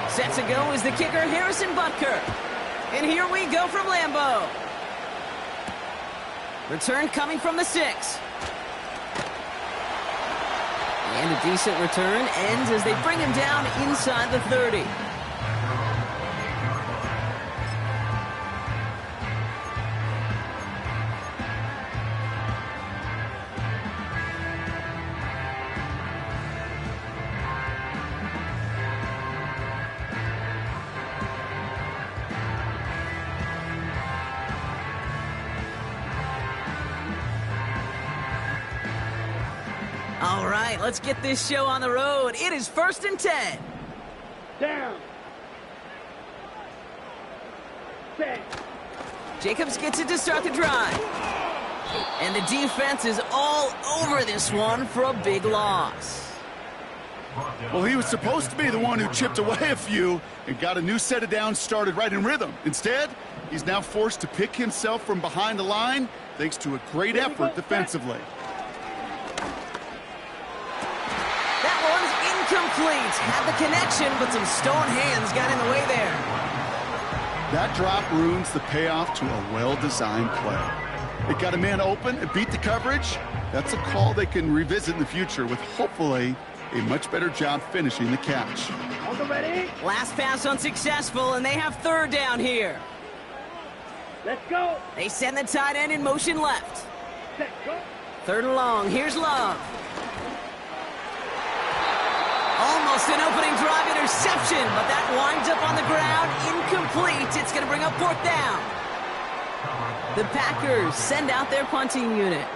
Set to go is the kicker, Harrison Butker. And here we go from Lambeau. Return coming from the 6. And a decent return ends as they bring him down inside the 30. All right, let's get this show on the road. It is 1st and 10. Down. Set. Jacobs gets it to start the drive. And the defense is all over this one for a big loss. Well, he was supposed to be the one who chipped away a few and got a new set of downs started right in rhythm. Instead, he's now forced to pick himself from behind the line thanks to a great effort defensively. Incomplete. Had the connection, but some stone hands got in the way there. That drop ruins the payoff to a well-designed play. It got a man open, it beat the coverage. That's a call they can revisit in the future with hopefully a much better job finishing the catch. Ready? Last pass unsuccessful, and they have 3rd down here. Let's go. They send the tight end in motion left. Set, go. 3rd and long. Here's Love. Almost an opening drive interception, but that winds up on the ground. Incomplete. It's going to bring up 4th down. The Packers send out their punting unit.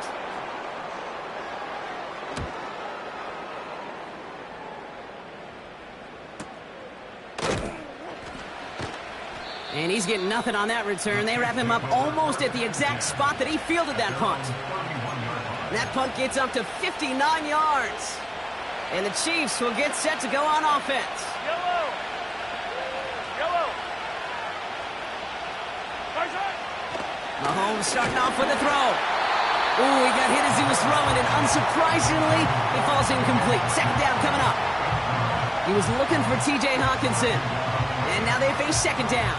And he's getting nothing on that return. They wrap him up almost at the exact spot that he fielded that punt. That punt gets up to 59 yards. And the Chiefs will get set to go on offense. Yellow. Yellow. Mahomes starting off with a throw. Ooh, he got hit as he was throwing, and unsurprisingly, he falls incomplete. 2nd down coming up. He was looking for T.J. Hawkinson. And now they face 2nd down.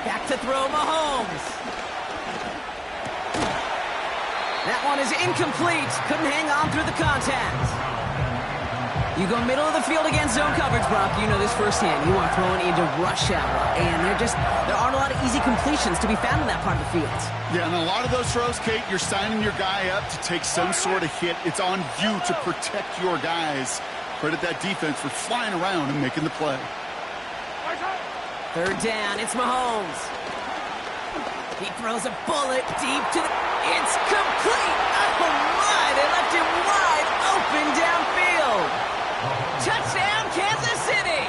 Back to throw, Mahomes. That one is incomplete. Couldn't hang on through the contact. You go middle of the field against zone coverage, Brock. You know this firsthand. You want throwing into rush hour. And there aren't a lot of easy completions to be found in that part of the field. Yeah, and a lot of those throws, Kate, you're signing your guy up to take some sort of hit. It's on you to protect your guys. Credit that defense for flying around and making the play. 3rd down, it's Mahomes. He throws a bullet deep to the... It's complete! Oh my, they left him wide open downfield. Touchdown, Kansas City!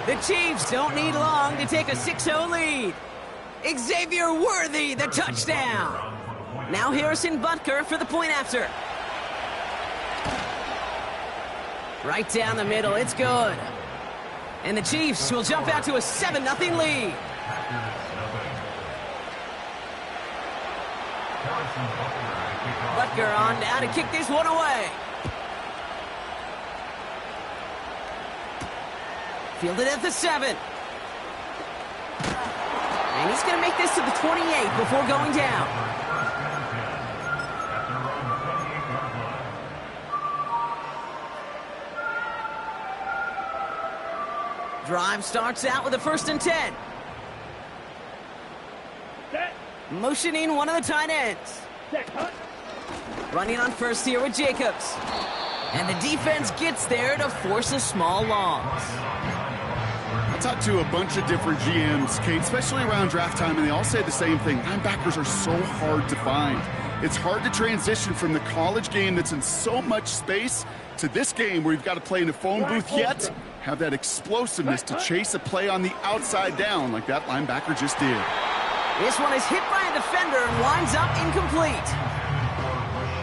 The Chiefs don't need long to take a 6-0 lead. Xavier Worthy, the touchdown. Now Harrison Butker for the point after. Right down the middle, it's good. And the Chiefs will jump out to a 7-0 lead. Butker on now to kick this one away. Fielded at the 7. And he's going to make this to the 28 before going down. Drive starts out with a 1st and 10. Set. Motioning one of the tight ends. Set. Cut. Running on first here with Jacobs. And the defense gets there to force a small loss. I talked to a bunch of different GMs, Kate, especially around draft time, and they all say the same thing. Linebackers are so hard to find. It's hard to transition from the college game that's in so much space to this game where you've got to play in a phone booth yet have that explosiveness to chase a play on the outside down like that linebacker just did. This one is hit by a defender and winds up incomplete.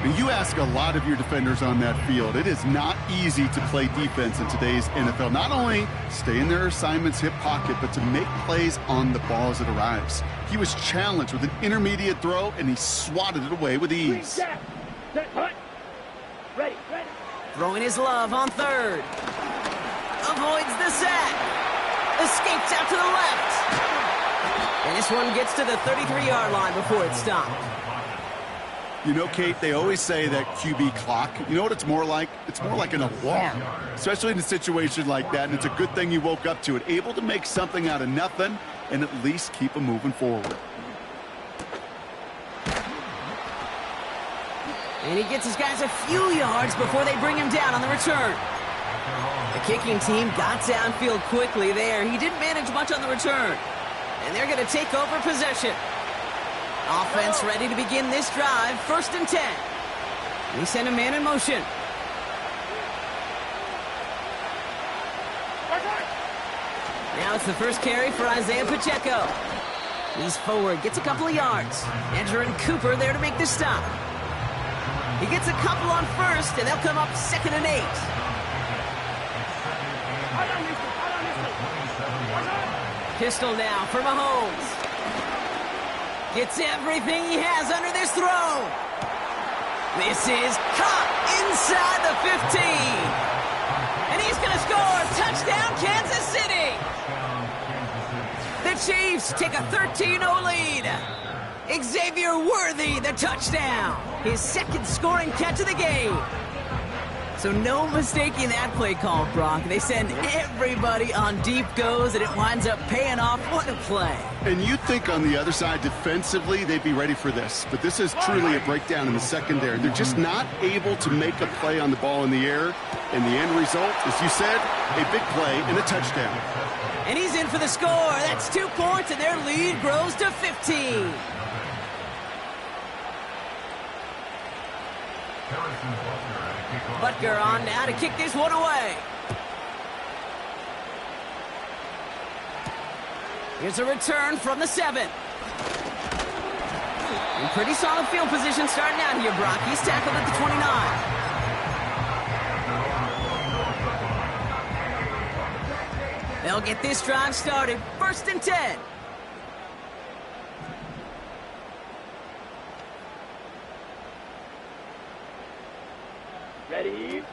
And you ask a lot of your defenders on that field. It is not easy to play defense in today's NFL. Not only stay in their assignment's hip pocket, but to make plays on the ball as it arrives. He was challenged with an intermediate throw, and he swatted it away with ease. Set, hunt. Ready. Throwing his love on third. Avoids the sack. Escapes out to the left. And this one gets to the 33-yard line before it's stopped. You know, Kate, they always say that QB clock, you know what it's more like? It's more like an alarm, especially in a situation like that, and it's a good thing you woke up to it, able to make something out of nothing and at least keep them moving forward. And he gets his guys a few yards before they bring him down on the return. The kicking team got downfield quickly there. He didn't manage much on the return. And they're going to take over possession. Offense ready to begin this drive. 1st and 10. We send a man in motion. Now it's the first carry for Isaiah Pacheco. He's forward, gets a couple of yards. Andrew and Cooper there to make the stop. He gets a couple on first, and they'll come up 2nd and 8. Pistol now for Mahomes. Gets everything he has under this throw. This is caught inside the 15. And he's going to score. Touchdown, Kansas City. The Chiefs take a 13-0 lead. Xavier Worthy, the touchdown. His 2nd scoring catch of the game. So no mistaking that play call, Brock. They send everybody on deep goes, and it winds up paying off. What a play. And you think on the other side, defensively, they'd be ready for this. But this is truly a breakdown in the secondary. They're just not able to make a play on the ball in the air. And the end result, as you said, a big play and a touchdown. And he's in for the score. That's 2 points, and their lead grows to 15. Butker on now to kick this one away. Here's a return from the 7. In pretty solid field position starting out here, Brock. He's tackled at the 29. They'll get this drive started. 1st and 10. Ready.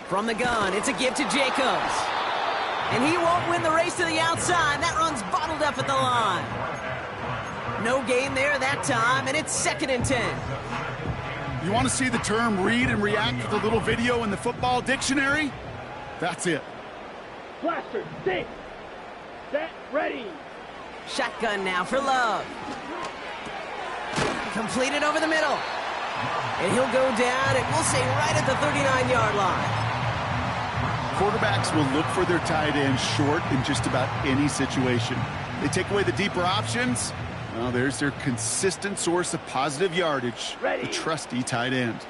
From the gun, it's a give to Jacobs. And he won't win the race to the outside. That run's bottled up at the line. No gain there that time, and it's 2nd and 10. You want to see the term read and react with a little video in the football dictionary? That's it. Blaster, stay. Set, ready. Shotgun now for Love. Completed over the middle. And he'll go down, and we'll say right at the 39-yard line. Quarterbacks will look for their tight end short in just about any situation. They take away the deeper options. Well, there's their consistent source of positive yardage. Ready. The trusty tight end.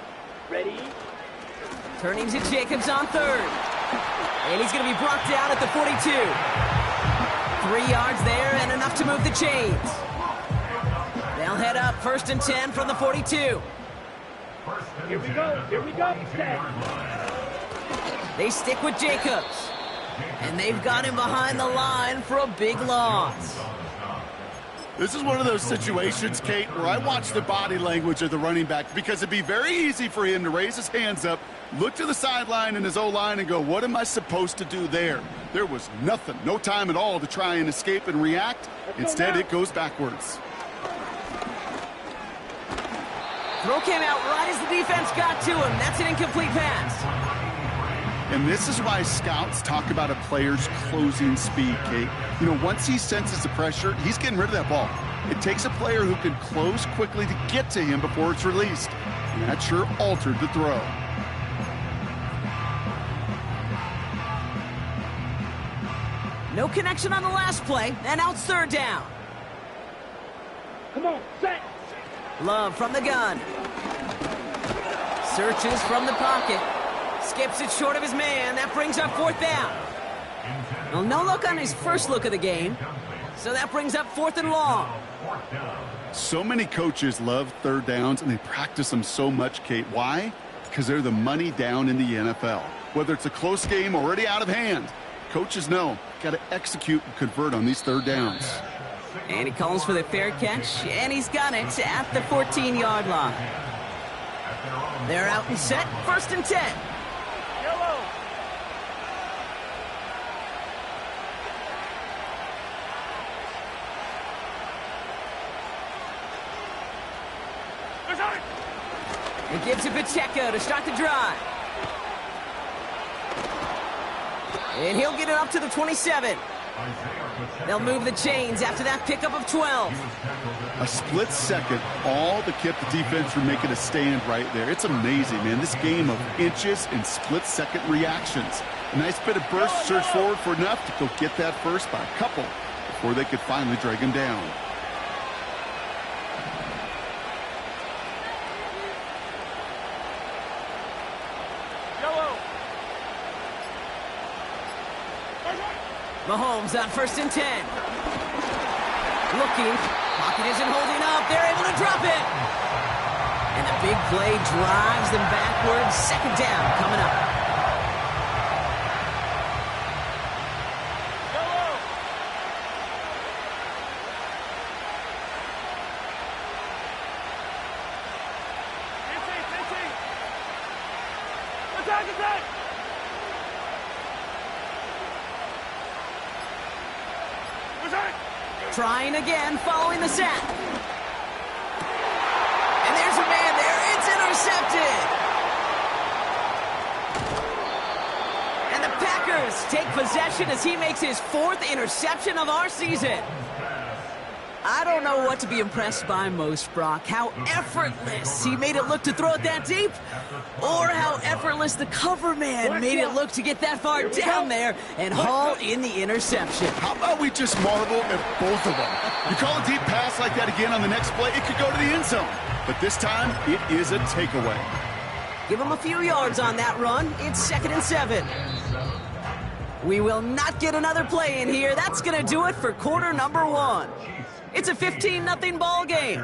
Ready. Turning to Jacobs on 3rd. And he's going to be brought down at the 42. 3 yards there and enough to move the chains. They'll head up 1st and 10 from the 42. Here we go, set. They stick with Jacobs. And they've got him behind the line for a big loss. This is one of those situations, Kate, where I watch the body language of the running back because it'd be very easy for him to raise his hands up, look to the sideline in his O-line and go, what am I supposed to do there? There was nothing, no time at all to try and escape and react. Instead, it goes backwards. Throw came out right as the defense got to him. That's an incomplete pass. And this is why scouts talk about a player's closing speed, Kate. You know, once he senses the pressure, he's getting rid of that ball. It takes a player who can close quickly to get to him before it's released. And that sure altered the throw. No connection on the last play, and now it's 3rd down. Come on, set. Love from the gun. Searches from the pocket. Skips it short of his man. That brings up 4th down. Well, no look on his first look of the game. So that brings up 4th and long. So many coaches love third downs, and they practice them so much, Kate. Why? Because they're the money down in the NFL. Whether it's a close game already out of hand, coaches know, got to execute and convert on these third downs. And he calls for the fair catch, and he's got it at the 14-yard line. They're out and set, 1st and 10. Yellow. It gives to Pacheco to start the drive. And he'll get it up to the 27. They'll move the chains after that pickup of 12. A split second, all that kept the defense from making a stand right there. It's amazing, man. This game of inches and split-second reactions. A nice bit of burst, surge forward for enough to go get that first by a couple before they could finally drag him down. Mahomes on 1st and 10. Looking. Pocket isn't holding up. They're able to drop it. And the big play drives them backwards. 2nd down coming up. Attack! Trying again, following the sack. And there's a man there. It's intercepted. And the Packers take possession as he makes his 4th interception of our season. I don't know what to be impressed by most, Brock. How effortless he made it look to throw it that deep, or how effortless the cover man made it look to get that far down there and haul in the interception. How about we just marvel at both of them? You call a deep pass like that again on the next play, it could go to the end zone. But this time, it is a takeaway. Give him a few yards on that run. It's 2nd and 7. We will not get another play in here. That's going to do it for quarter number 1. It's a 15-0 ball game.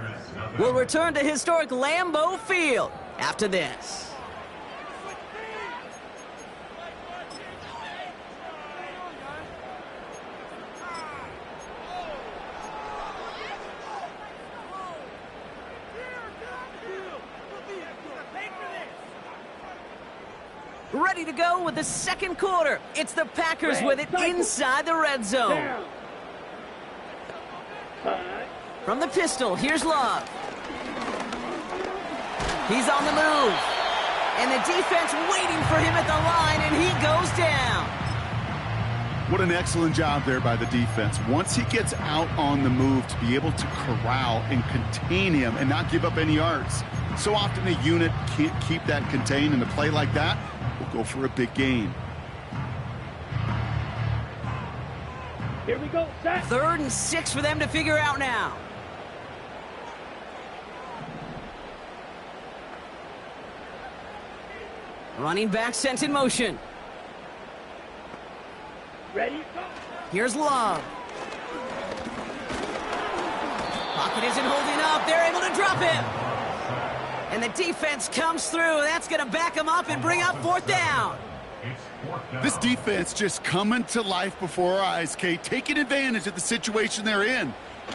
We'll return to historic Lambeau Field after this. Ready to go with the 2nd quarter. It's the Packers with it inside the red zone. From the pistol, here's Love. He's on the move. And the defense waiting for him at the line, and he goes down. What an excellent job there by the defense. Once he gets out on the move, to be able to corral and contain him and not give up any yards. So often a unit can't keep that contained, and a play like that will go for a big gain. Here we go, set. 3rd and 6 for them to figure out now. Running back sent in motion. Ready, go. Here's Love. Pocket isn't holding up. They're able to drop him. And the defense comes through. That's going to back him up and bring up 4th down. This defense just coming to life before our eyes, Kate, taking advantage of the situation they're in.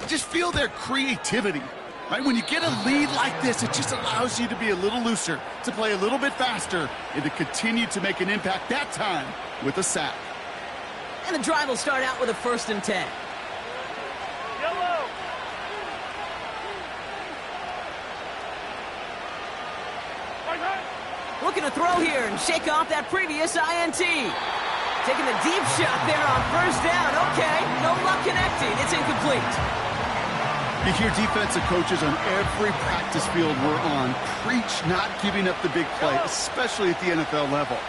Just feel their creativity. Right? When you get a lead like this, it just allows you to be a little looser, to play a little bit faster, and to continue to make an impact that time with a sack. And the drive will start out with a 1st and 10. Yellow. Looking to throw here and shake off that previous INT. Taking the deep shot there on 1st down. Okay, no luck connecting. It's incomplete. You hear defensive coaches on every practice field we're on preach not giving up the big play, especially at the NFL level.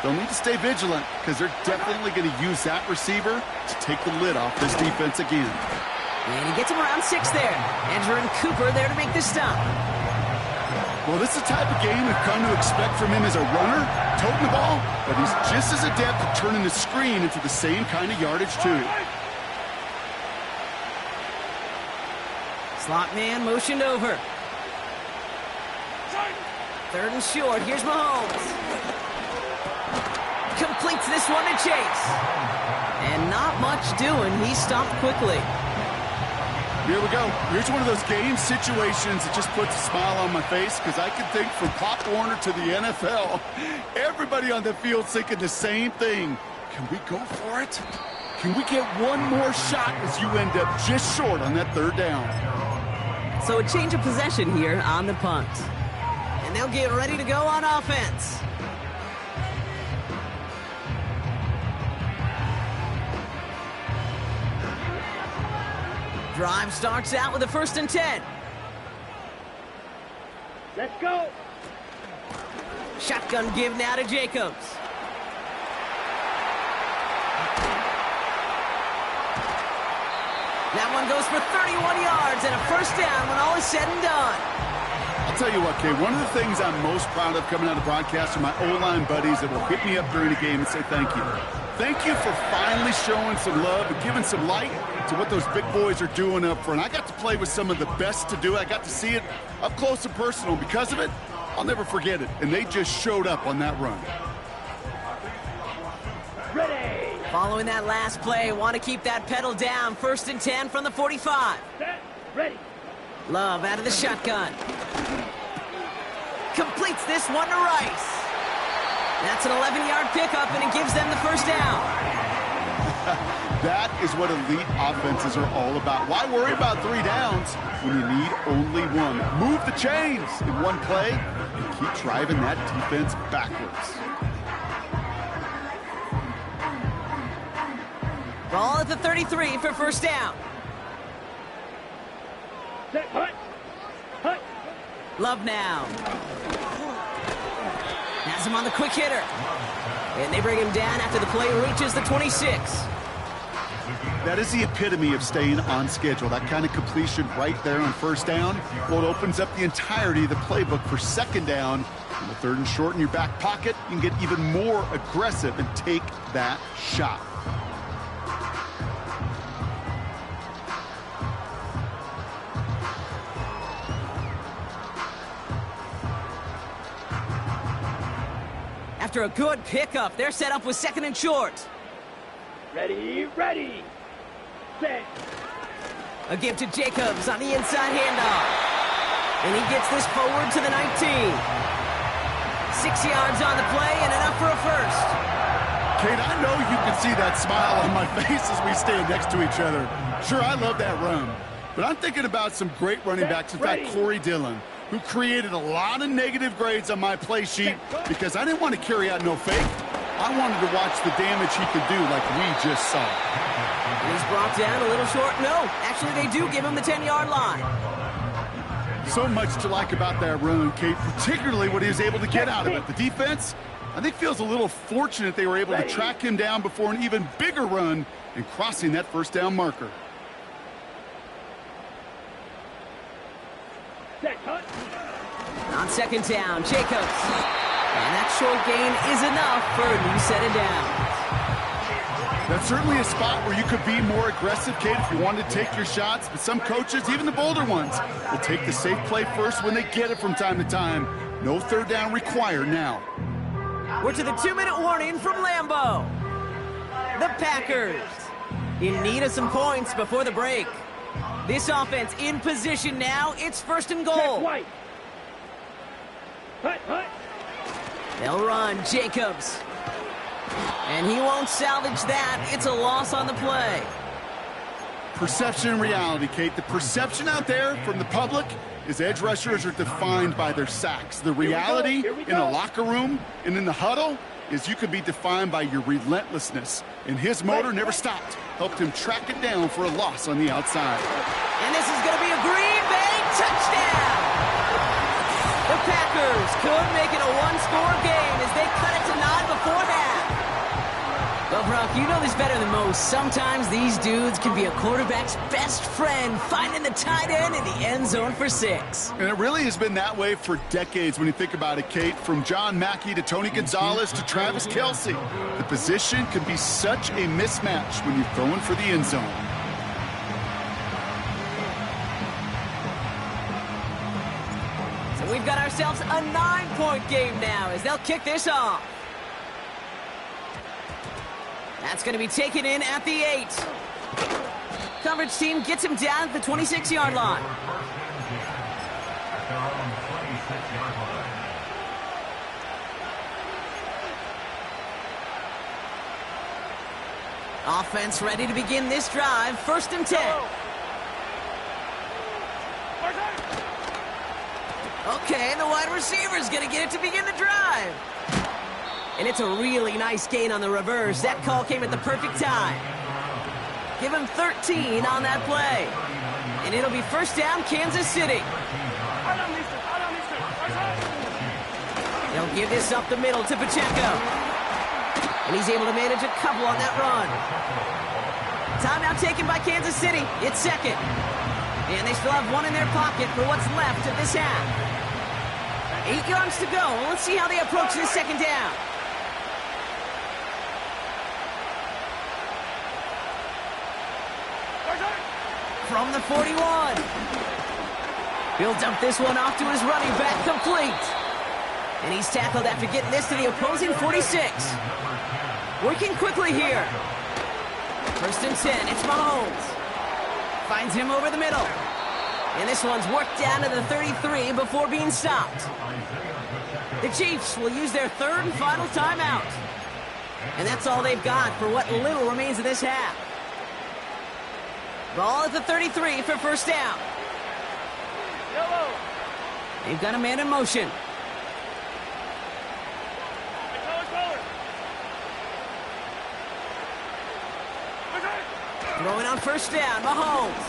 They'll need to stay vigilant because they're definitely going to use that receiver to take the lid off this defense again. And he gets him around 6 there. Andrew and Cooper there to make the stop. Well, this is the type of game we've come to expect from him as a runner, toting the ball, but he's just as adept at turning the screen into the same kind of yardage, too. Slot man motioned over. Third and short. Here's Mahomes. Completes this one to Chase. And not much doing. He stopped quickly. Here we go. Here's one of those game situations that just puts a smile on my face because I can think from Pop Warner to the NFL, everybody on the field thinking the same thing. Can we go for it? Can we get one more shot as you end up just short on that third down? So a change of possession here on the punt. And they'll get ready to go on offense. Drive starts out with a 1st and 10. Let's go. Shotgun give now to Jacobs. That one goes for 31 yards and a 1st down when all is said and done. I'll tell you what, Kay, one of the things I'm most proud of coming out of broadcast are my O-line buddies that will hit me up during the game and say thank you. Thank you for finally showing some love and giving some light to what those big boys are doing up front. I got to play with some of the best to do it. I got to see it up close and personal. Because of it, I'll never forget it. And they just showed up on that run. Ready. Following that last play, want to keep that pedal down. 1st and 10 from the 45. Set. Ready. Love out of the shotgun. Completes this one to Rice. That's an 11-yard pickup, and it gives them the 1st down. That is what elite offenses are all about. Why worry about 3 downs when you need only one? Move the chains in one play and keep driving that defense backwards. Ball at the 33 for 1st down. Set. Hut. Hut. Love now. Has him on the quick hitter. And they bring him down after the play reaches the 26. That is the epitome of staying on schedule. That kind of completion right there on 1st down. Well, it opens up the entirety of the playbook for 2nd down. On the 3rd and short in your back pocket, you can get even more aggressive and take that shot. After a good pickup, they're set up with 2nd and short. Ready. Ready. Set. A give to Jacobs on the inside handoff. And he gets this forward to the 19. 6 yards on the play and enough for a 1st. Kate, I know you can see that smile on my face as we stand next to each other. Sure, I love that run. But I'm thinking about some great running backs. In fact, Corey Dillon, who created a lot of negative grades on my play sheet because I didn't want to carry out no fake. I wanted to watch the damage he could do like we just saw. He's brought down a little short. No, actually they do give him the 10-yard line. So much to like about that run, Kate, particularly what he was able to get out of it. The defense, I think, feels a little fortunate they were able to track him down before an even bigger run and crossing that 1st down marker. Set. Hut. On 2nd down, Jacobs. And that short gain is enough for a new set of downs. That's certainly a spot where you could be more aggressive, Kate, if you wanted to take your shots. But some coaches, even the bolder ones, will take the safe play first when they get it from time to time. No 3rd down required now. We're to the 2-minute warning from Lambeau. The Packers in need of some points before the break. This offense in position now. It's 1st and Set. goal. White. Hut. Hut. They'll run Jacobs. And he won't salvage that. It's a loss on the play. Perception and reality, Kate. The perception out there from the public is edge rushers are defined by their sacks. The reality in a locker room and in the huddle is you could be defined by your relentlessness. And his motor never stopped. Helped him track it down for a loss on the outside. And this is going to be a Green Bay touchdown. The Packers could make it a 1-score game as they cut it to 9 before half. Well, Brock, you know this better than most. Sometimes these dudes can be a quarterback's best friend, finding the tight end in the end zone for 6. And it really has been that way for decades when you think about it, Kate. From John Mackey to Tony Gonzalez to Travis Kelce. The position can be such a mismatch when you're throwing for the end zone. themselves a 9-point game now as they'll kick this off. That's going to be taken in at the 8. Coverage team gets him down at the 26-yard line. Offense ready to begin this drive. 1st and 10. Okay, the wide receiver's going to get it to begin the drive. And it's a really nice gain on the reverse. That call came at the perfect time. Give him 13 on that play. And it'll be 1st down, Kansas City. They'll give this up the middle to Pacheco. And he's able to manage a couple on that run. Timeout taken by Kansas City. It's 2nd. And they still have 1 in their pocket for what's left of this half. 8 yards to go. Let's see how they approach this 2nd down. From the 41. He'll dump this one off to his running back, complete. And he's tackled after getting this to the opposing 46. Working quickly here. 1st and 10, it's Mahomes. Finds him over the middle. And this one's worked down to the 33 before being stopped. The Chiefs will use their 3rd and final timeout. And that's all they've got for what little remains of this half. Ball at the 33 for 1st down. They've got a man in motion. Throwing on 1st down, Mahomes.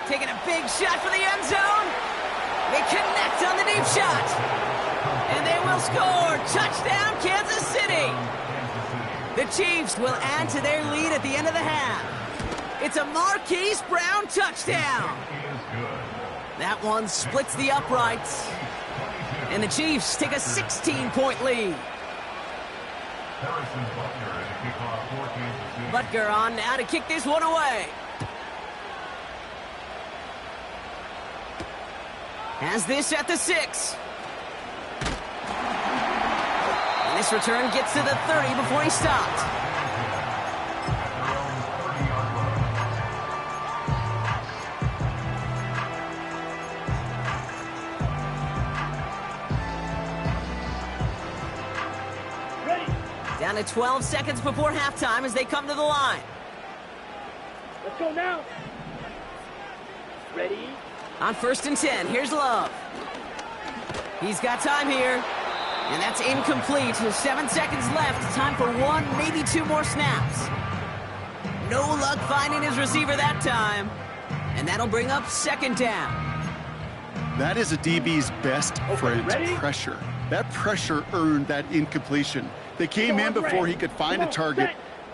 Taking a big shot for the end zone. They connect on the deep shot. And they will score. Touchdown, Kansas City. The Chiefs will add to their lead at the end of the half. It's a Marquise Brown touchdown. That one splits the uprights. And the Chiefs take a 16-point lead. Butker on now to kick this one away. Has this at the 6. And this return gets to the 30 before he stopped. Down to 12 seconds before halftime as they come to the line. Let's go now. Ready? On 1st and 10, here's Love. He's got time here. And that's incomplete. 7 seconds left. Time for 1, maybe 2 more snaps. No luck finding his receiver that time. And that'll bring up 2nd down. That is a DB's best friend, pressure. That pressure earned that incompletion. They came in before he could find a target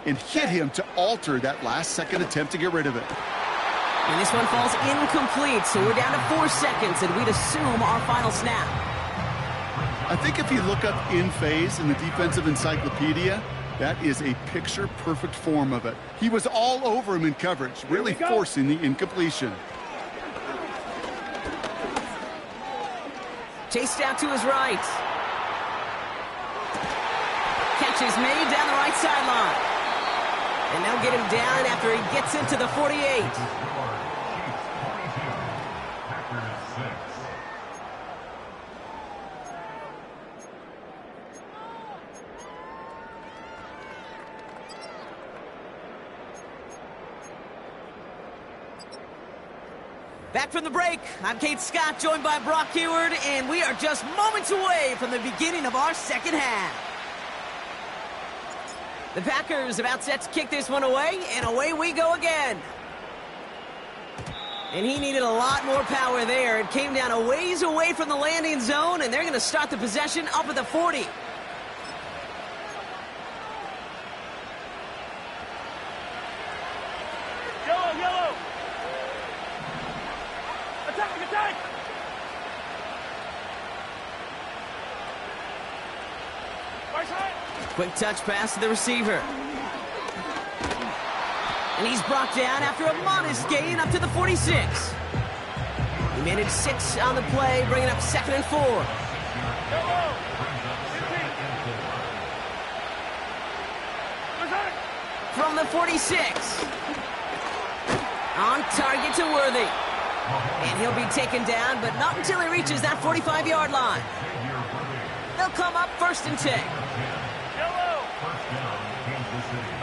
and hit him to alter that last-second attempt to get rid of it. And this one falls incomplete, so we're down to 4 seconds, and we'd assume our final snap. I think if you look up in phase in the defensive encyclopedia, that is a picture-perfect form of it. He was all over him in coverage, really forcing the incompletion. Chased out to his right. Catch is made down the right sideline. And they'll get him down after he gets into the 48. Back from the break, I'm Kate Scott, joined by Brock Huard, and we are just moments away from the beginning of our 2nd half. The Packers about set to kick this one away, and away we go again. And he needed a lot more power there. It came down a ways away from the landing zone, and they're going to start the possession up at the 40. Yellow. Attack. Quick touch pass to the receiver. And he's brought down after a modest gain up to the 46. He managed 6 on the play, bringing up 2nd and 4. Yellow. 15. Return. From the 46. On target to Worthy. And he'll be taken down, but not until he reaches that 45-yard line. They'll come up 1st and 10. Yellow.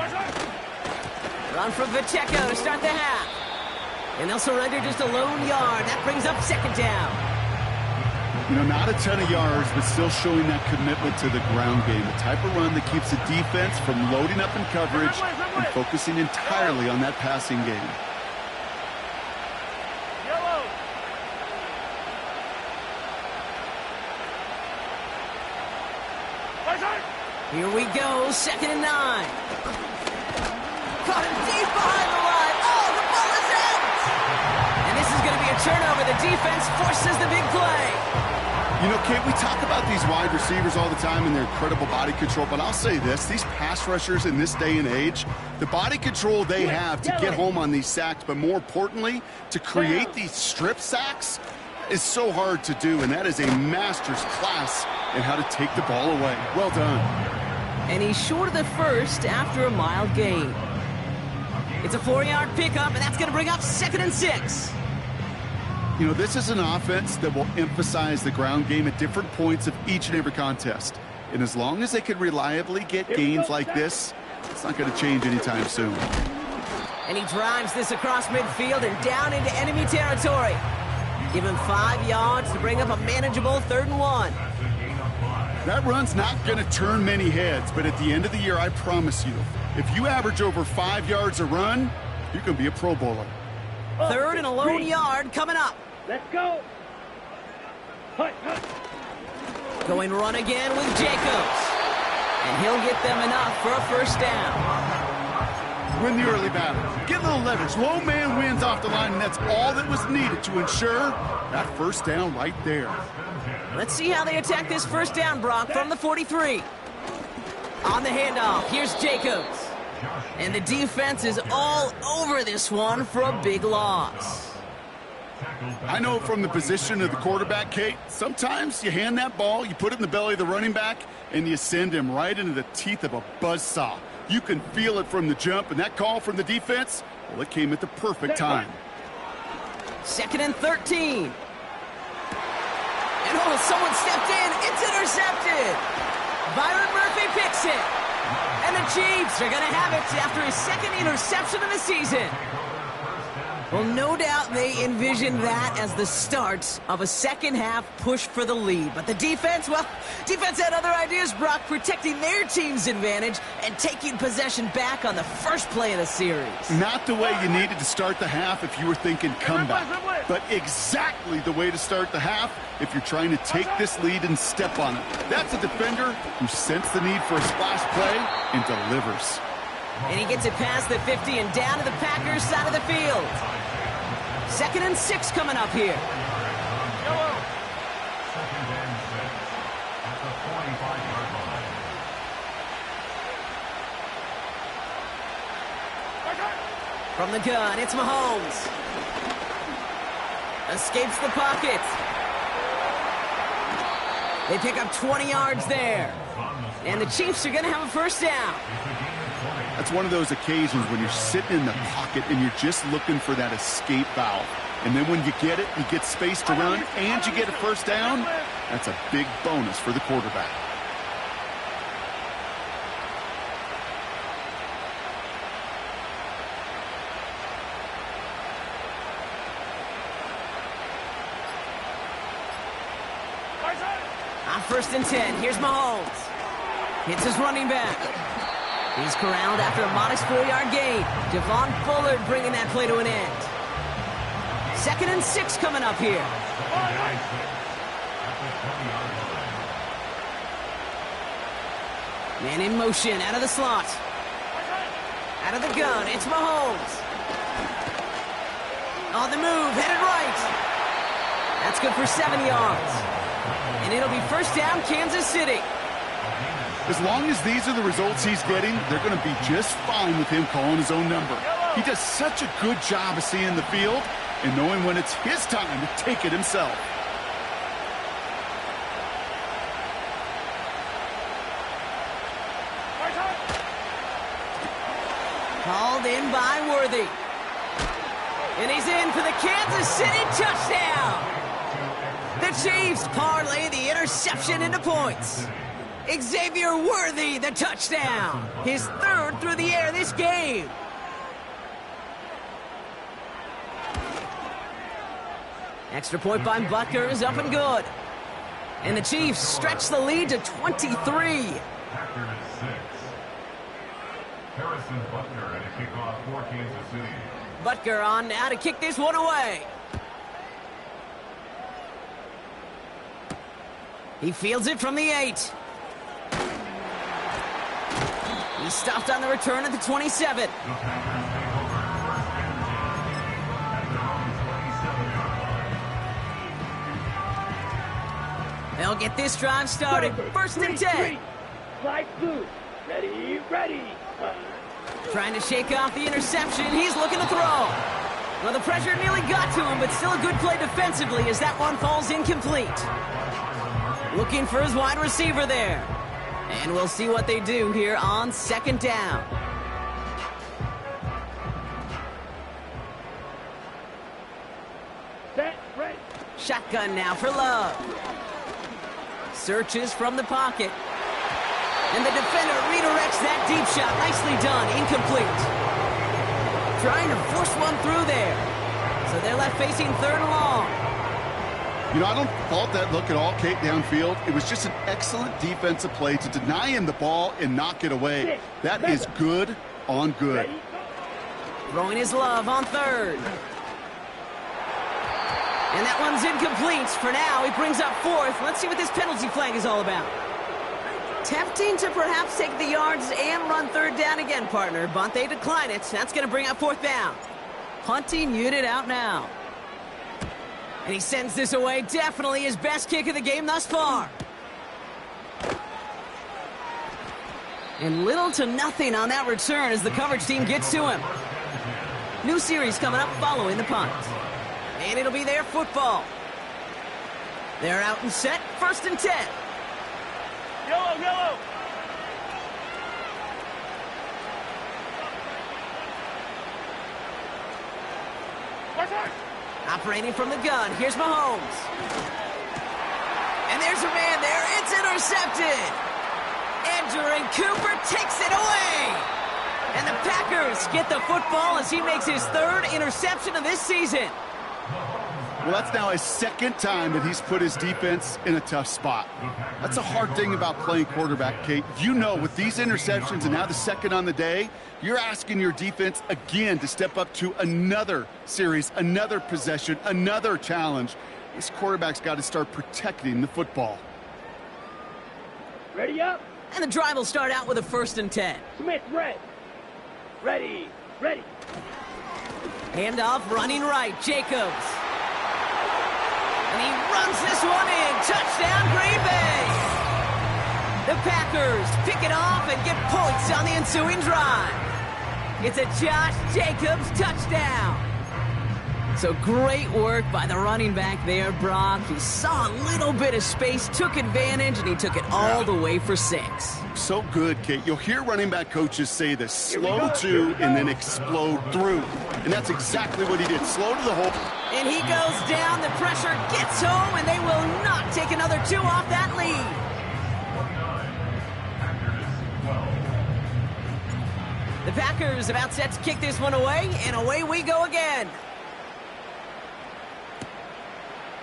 Return. Run from Pacheco to start the half. And they'll surrender just a lone yard. That brings up 2nd down. You know, not a ton of yards, but still showing that commitment to the ground game. The type of run that keeps the defense from loading up in coverage and focusing entirely on that passing game. Yellow. Return. Here we go, 2nd and 9. Caught him deep behind the line. Oh, the ball is out! And this is going to be a turnover. The defense forces the big play. You know, Kate, we talk about these wide receivers all the time and their incredible body control, but I'll say this, these pass rushers in this day and age, the body control they have to get home on these sacks, but more importantly, to create these strip sacks is so hard to do, and that is a master's class in how to take the ball away. Well done. And he's short of the first after a mild gain. It's a 4-yard pickup, and that's going to bring up 2nd and 6. You know, this is an offense that will emphasize the ground game at different points of each and every contest. And as long as they can reliably get gains like this, it's not going to change anytime soon. And he drives this across midfield and down into enemy territory. Give him 5 yards to bring up a manageable 3rd and 1. That run's not going to turn many heads, but at the end of the year, I promise you, if you average over 5 yards a run, you're going to be a Pro Bowler. 3rd and a lone yard coming up. Let's go. Hut, hut. Going run again with Jacobs. And he'll get them enough for a 1st down. Win the early battle. Get a little leverage. Low man wins off the line, and that's all that was needed to ensure that 1st down right there. Let's see how they attack this 1st down, Brock, from the 43. On the handoff, here's Jacobs. And the defense is all over this one for a big loss. I know from the position of the quarterback, Kate, sometimes you hand that ball, you put it in the belly of the running back, and you send him right into the teeth of a buzzsaw. You can feel it from the jump, and that call from the defense, well, it came at the perfect time. 2nd and 13. And oh, someone stepped in. It's intercepted. Byron Murphy picks it. And the Chiefs are going to have it after his 2nd interception of the season. Well, no doubt they envisioned that as the start of a 2nd half push for the lead. But the defense, well, defense had other ideas, Brock, protecting their team's advantage and taking possession back on the 1st play of the series. Not the way you needed to start the half if you were thinking comeback, but exactly the way to start the half if you're trying to take this lead and step on it. That's a defender who sensed the need for a splash play and delivers. And he gets it past the 50 and down to the Packers side of the field. 2nd and 6 coming up here. Yellow. From the gun, it's Mahomes. Escapes the pocket. They pick up 20 yards there. And the Chiefs are going to have a 1st down. That's one of those occasions when you're sitting in the pocket and you're just looking for that escape valve. And then when you get it, you get space to run, and you get a 1st down. That's a big bonus for the quarterback. On 1st and 10, here's Mahomes. Hits his running back. He's corralled after a modest 4-yard gain. Devon Bullard bringing that play to an end. 2nd and 6 coming up here. Man in motion, out of the slot. Out of the gun, it's Mahomes. On the move, headed right. That's good for 7 yards. And it'll be 1st down, Kansas City. As long as these are the results he's getting, they're going to be just fine with him calling his own number. He does such a good job of seeing the field, and knowing when it's his time to take it himself. Called in by Worthy. And he's in for the Kansas City touchdown. The Chiefs parlay the interception into points. Xavier Worthy, the touchdown. His third through the air this game. Extra point by Butker is up and good. And the Chiefs stretch the lead to 23. Harrison Butker and a kickoff for Kansas City. Butker on now to kick this one away. He fields it from the 8. He stopped on the return at the 27. They'll get this drive started. First and 10. Flag blue. Ready, ready. Trying to shake off the interception. He's looking to throw. Well, the pressure nearly got to him, but still a good play defensively as that one falls incomplete. Looking for his wide receiver there. And we'll see what they do here on second down. Set, ready. Shotgun now for Love. Searches from the pocket. And the defender redirects that deep shot. Nicely done. Incomplete. Trying to force one through there. So they're left facing third and long. You know, I don't fault that look at all, Kate, downfield. It was just an excellent defensive play to deny him the ball and knock it away. That is good on good. Throwing his Love on third. And that one's incomplete. For now, he brings up fourth. Let's see what this penalty flag is all about. Tempting to perhaps take the yards and run third down again, partner, but they decline it. That's going to bring up fourth down. Punting unit out now. And he sends this away. Definitely his best kick of the game thus far. And little to nothing on that return as the coverage team gets to him. New series coming up following the punt. And it'll be their football. They're out and set. First and 10. Yellow, yellow. Operating from the gun. Here's Mahomes. And there's a man there. It's intercepted. Edgerrin Cooper takes it away. And the Packers get the football as he makes his third interception of this season. Well, that's now his second time that he's put his defense in a tough spot. That's a hard thing about playing quarterback, Kate. You know, with these interceptions and now the second on the day, you're asking your defense again to step up to another series, another possession, another challenge. This quarterback's got to start protecting the football. Ready up. And the drive will start out with a first and 10. Smith, red. Ready, ready. Handoff running right. Jacobs. And he runs this one in. Touchdown, Green Bay. The Packers pick it off and get points on the ensuing drive. It's a Josh Jacobs touchdown. So great work by the running back there, Brock. He saw a little bit of space, took advantage, and he took it all the way for 6. So good, Kate. You'll hear running back coaches say this: slow to and then explode through. And that's exactly what he did. Slow to the hole. And he goes down. The pressure gets home, and they will not take another 2 off that lead. The Packers about set to kick this one away, and away we go again.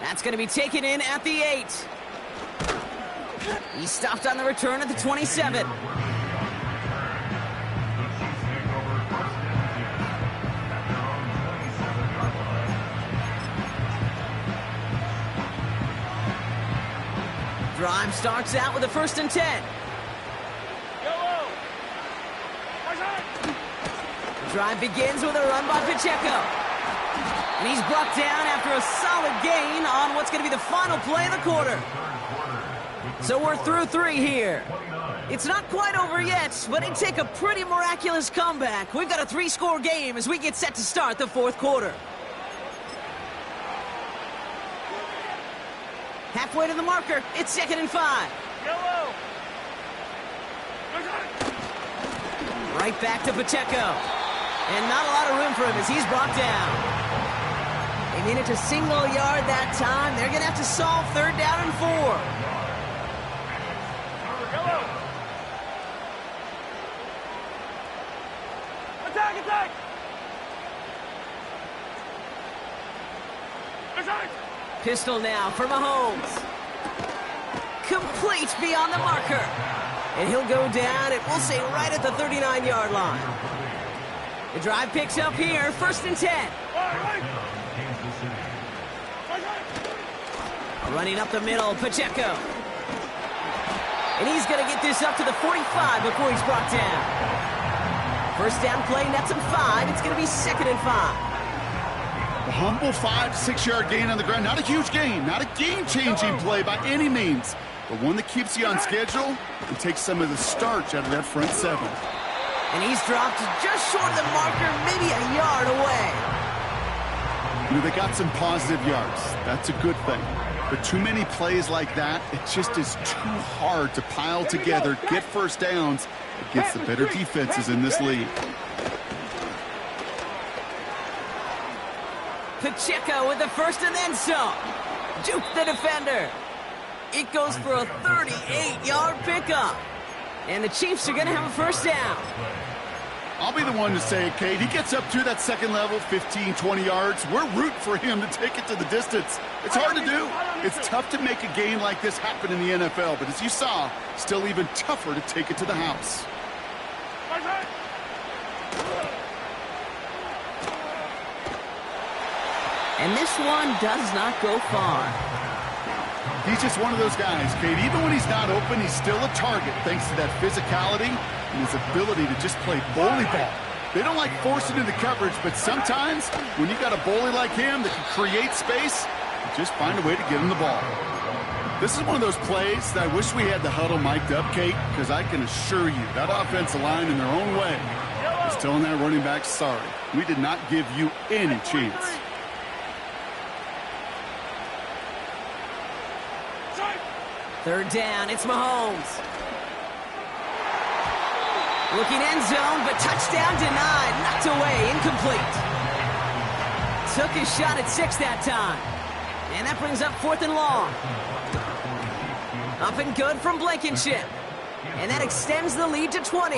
That's going to be taken in at the 8. He stopped on the return at the 27. Drive starts out with a first and 10. Yellow. The drive begins with a run by Pacheco. And he's brought down after a solid gain on what's going to be the final play of the quarter. So we're through 3 here. It's not quite over yet, but it'd take a pretty miraculous comeback. We've got a 3-score game as we get set to start the 4th quarter. halfway to the marker. It's 2nd and 5. Yellow. Right back to Pacheco. And not a lot of room for him as he's brought down. They made it to single yard that time. They're going to have to solve 3rd down and 4. Yellow. Attack, attack. Attack. Pistol now for Mahomes. Complete beyond the marker. And he'll go down, and we'll say right at the 39-yard line. The drive picks up here, 1st and 10. Running up the middle, Pacheco. And he's going to get this up to the 45 before he's brought down. 1st down play, nets him 5. It's going to be 2nd and 5. A humble 5 to 6 yard gain on the ground. Not a huge gain, not a game-changing play by any means, but one that keeps you on schedule and takes some of the starch out of that front 7. And he's dropped just short of the marker, maybe a yard away. You know, they got some positive yards. That's a good thing. But too many plays like that, it just is too hard to pile together, get 1st downs against the better defenses in this league. Pacheco with the 1st and then some. Juke the defender. It goes for a 38-yard pickup. And the Chiefs are going to have a 1st down. I'll be the one to say it, Kate. He gets up to that 2nd level, 15, 20 yards. We're rooting for him to take it to the distance. It's hard to do. It's tough to make a gain like this happen in the NFL. But as you saw, still even tougher to take it to the house. And this one does not go far. He's just one of those guys, Kate. Even when he's not open, he's still a target thanks to that physicality and his ability to just play bully ball. They don't like forcing into coverage, but sometimes when you got a bully like him that can create space, you just find a way to get him the ball. This is one of those plays that I wish we had the huddle mic'd up, Kate, because I can assure you that offensive line in their own way is telling that running back, sorry, we did not give you any chance. Third down, it's Mahomes. Looking end zone, but touchdown denied. Knocked away, incomplete. Took his shot at 6 that time. And that brings up 4th and long. Up and good from Blankenship. And that extends the lead to 20.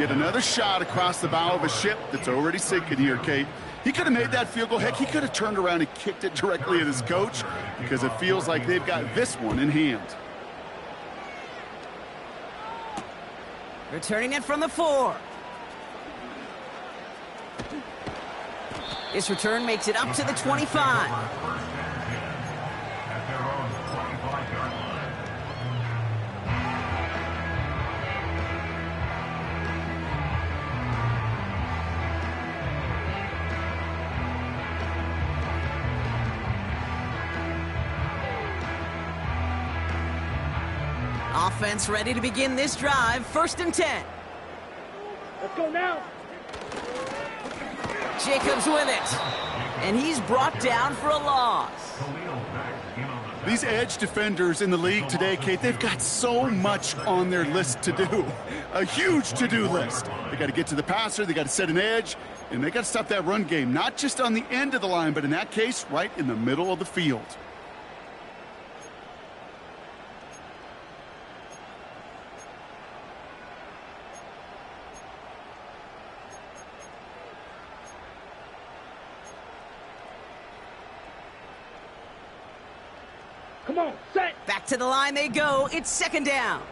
Yet another shot across the bow of a ship that's already sinking here, Kate. He could have made that field goal. Heck, he could have turned around and kicked it directly at his coach because it feels like they've got this one in hand. Returning it from the 4. This return makes it up to the 25. Offense ready to begin this drive. 1st and 10. Let's go now. Jacobs with it. And he's brought down for a loss. These edge defenders in the league today, Kate, they've got so much on their list to do. A huge to-do list. They got to get to the passer, they got to set an edge, and they got to stop that run game, not just on the end of the line, but in that case, right in the middle of the field. Come on, set. Back to the line they go. It's 2nd down.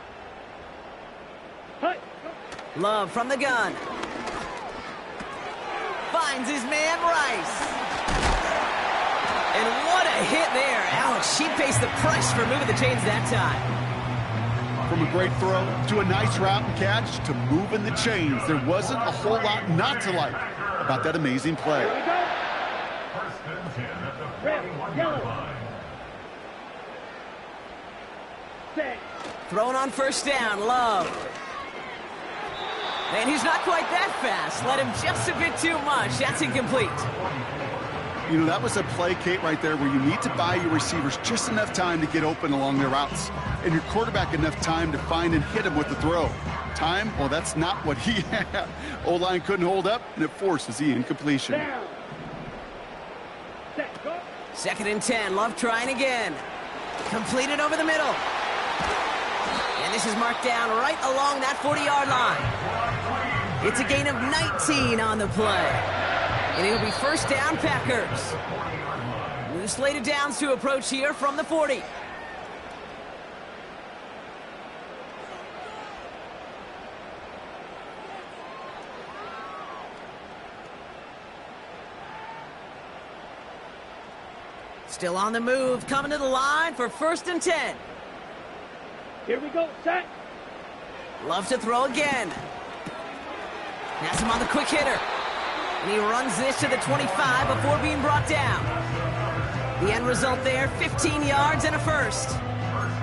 Hey. Love from the gun. Finds his man Rice. And what a hit there. Alex, she pays the price for moving the chains that time. From a great throw to a nice route and catch to moving the chains, there wasn't a whole lot not to like about that amazing play. Here we go. Red, yellow. Set. Thrown on 1st down, Love. And he's not quite that fast. Let him just a bit too much. That's incomplete. You know, that was a play, Kate, right there where you need to buy your receivers just enough time to get open along their routes, and your quarterback enough time to find and hit him with the throw. Time, well, that's not what he had. O-line couldn't hold up, and it forces the incompletion. Down. Set. Go. 2nd and 10. Love trying again. Completed over the middle. And this is marked down right along that 40-yard line. It's a gain of 19 on the play. And it'll be 1st down, Packers. New slated downs to approach here from the 40. Still on the move, coming to the line for 1st and 10. Here we go. Set. Love to throw again. Has him on the quick hitter. And he runs this to the 25 before being brought down. The end result there, 15 yards and a first.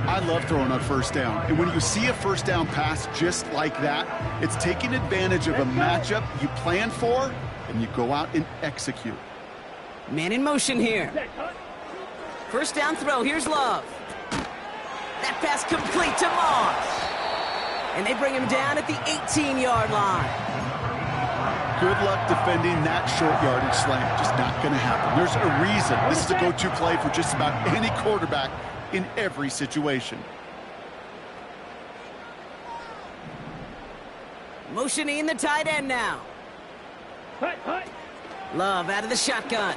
I love throwing on 1st down. And when you see a 1st down pass just like that, it's taking advantage of a matchup you plan for, and you go out and execute. Man in motion here. Set. Cut. 1st down throw, here's Love. That pass complete to Moss. And they bring him down at the 18-yard line. Good luck defending that short yardage slant. Just not going to happen. There's a reason this is a go-to play for just about any quarterback in every situation. Motioning the tight end now. Cut. Cut. Love out of the shotgun.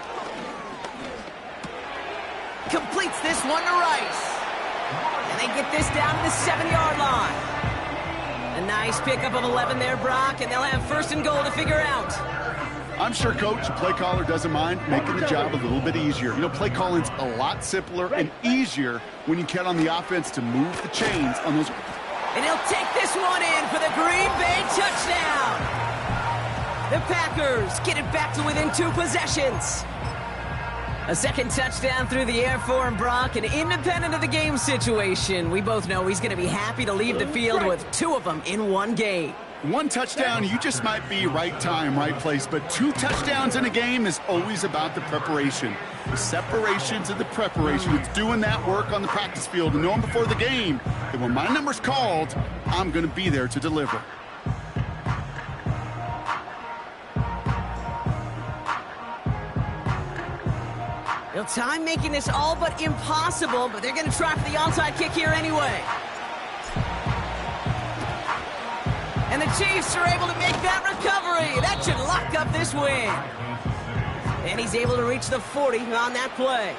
Completes this one to Rice. And they get this down to the 7-yard line. A nice pickup of 11 there, Brock, and they'll have 1st and goal to figure out. I'm sure, Coach, the play caller doesn't mind making the job a little bit easier. You know, play calling's a lot simpler and easier when you count on the offense to move the chains on those. And he'll take this one in for the Green Bay touchdown. The Packers get it back to within 2 possessions. A 2nd touchdown through the air for him, Brock, and independent of the game situation, we both know he's going to be happy to leave the field with 2 of them in one game. 1 touchdown, you just might be right time, right place, but 2 touchdowns in a game is always about the preparation. The separations and the preparation. It's doing that work on the practice field and knowing before the game that when my number's called, I'm going to be there to deliver. Well, time making this all but impossible, but they're going to try for the onside kick here anyway. And the Chiefs are able to make that recovery. That should lock up this win. And he's able to reach the 40 on that play.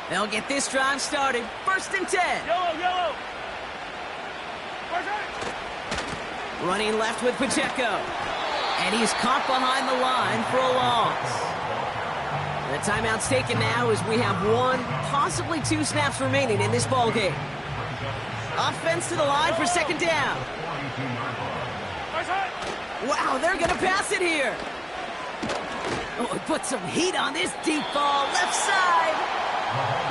They'll get this drive started. 1st and 10. Yellow. Running left with Pacheco. And he's caught behind the line for a loss. The timeout's taken now as we have 1, possibly 2 snaps remaining in this ball game. Offense to the line for 2nd down. Wow, they're going to pass it here. Oh, put some heat on this deep ball, left side.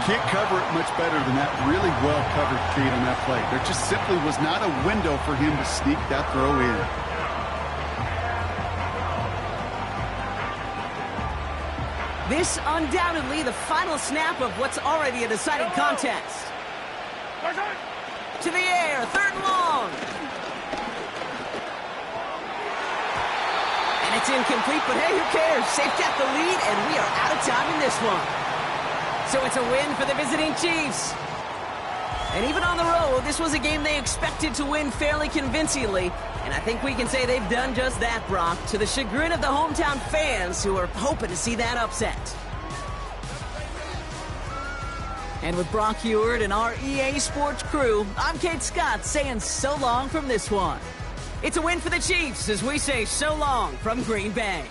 Can't cover it much better than that. Really well covered, Kate, on that play. There just simply was not a window for him to sneak that throw in. This undoubtedly the final snap of what's already a decided contest. To the air, 3rd and long. And it's incomplete, but hey, who cares? They've got the lead, and we are out of time in this one. So it's a win for the visiting Chiefs. And even on the road, this was a game they expected to win fairly convincingly. And I think we can say they've done just that, Brock, to the chagrin of the hometown fans who are hoping to see that upset. And with Brock Huard and our EA Sports crew, I'm Kate Scott saying so long from this one. It's a win for the Chiefs as we say so long from Green Bay.